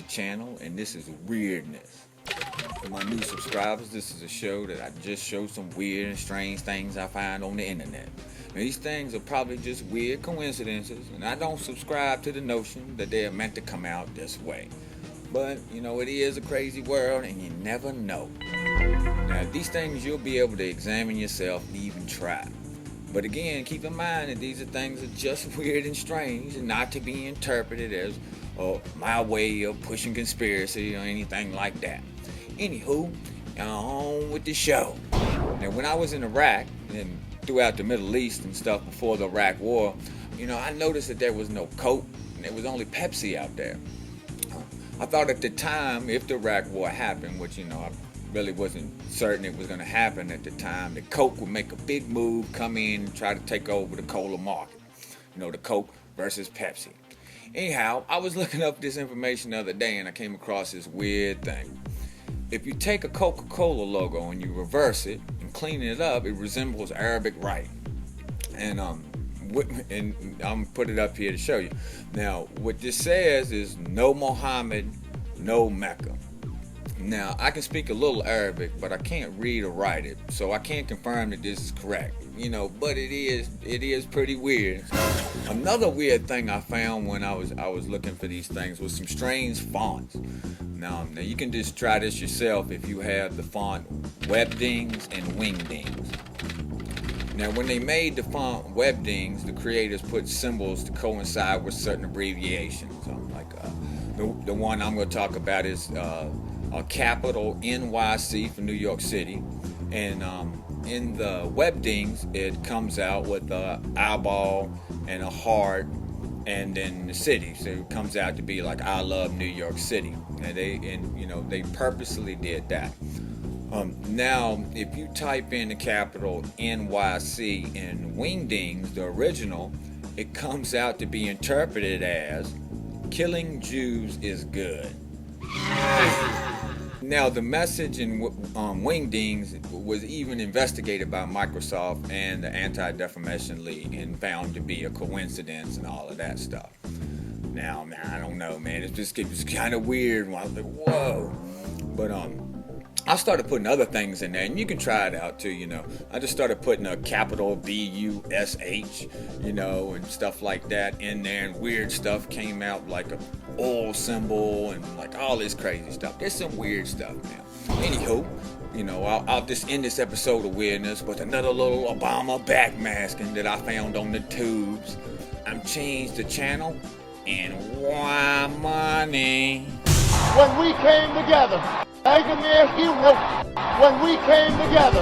ChangeDaChannel, and this is Weirdness. For my new subscribers, this is a show that I just show some weird and strange things I find on the internet. Now, these things are probably just weird coincidences, and I don't subscribe to the notion that they are meant to come out this way. But, you know, it is a crazy world, and you never know. Now, these things you'll be able to examine yourself and even try. But again, keep in mind that these are things that are just weird and strange and not to be interpreted as my way of pushing conspiracy or anything like that. Anywho, on with the show. Now, when I was in Iraq and throughout the Middle East and stuff before the Iraq War, you know, I noticed that there was no Coke and there was only Pepsi out there. I thought at the time, if the Iraq War happened, which, you know, I really wasn't certain it was going to happen at the time, that Coke would make a big move, come in and try to take over the cola market. You know, the Coke versus Pepsi. Anyhow, I was looking up this information the other day and I came across this weird thing. If you take a Coca-Cola logo and you reverse it and clean it up, it resembles Arabic writing. And I'm put it up here to show you. Now, what this says is no Muhammad, no Mecca. Now, I can speak a little Arabic, but I can't read or write it, so I can't confirm that this is correct. You know, but it is pretty weird. Another weird thing I found when I was looking for these things was some strange fonts. Now you can just try this yourself if you have the font Webdings and Wingdings. Now, when they made the font Webdings, the creators put symbols to coincide with certain abbreviations. Like the one I'm going to talk about is a capital NYC for New York City, and in the Webdings it comes out with an eyeball and a heart, and then the city, so it comes out to be like I love New York City, and they purposely did that. Now, if you type in the capital NYC in Wingdings, the original, it comes out to be interpreted as killing Jews is good. Now, the message in Wingdings was even investigated by Microsoft and the Anti-Defamation League and found to be a coincidence and all of that stuff. Now, I don't know, man. It was kind of weird. I was like, whoa. But I started putting other things in there, and you can try it out too, you know. I just started putting a capital BUSH, you know, and stuff like that in there, and weird stuff came out like a oil symbol and like all this crazy stuff. There's some weird stuff now. Anywho, you know, I'll just end this episode of Weirdness with another little Obama backmasking that I found on the tubes. I'm ChangeDaChannel, and why money? When we came together, when we came together,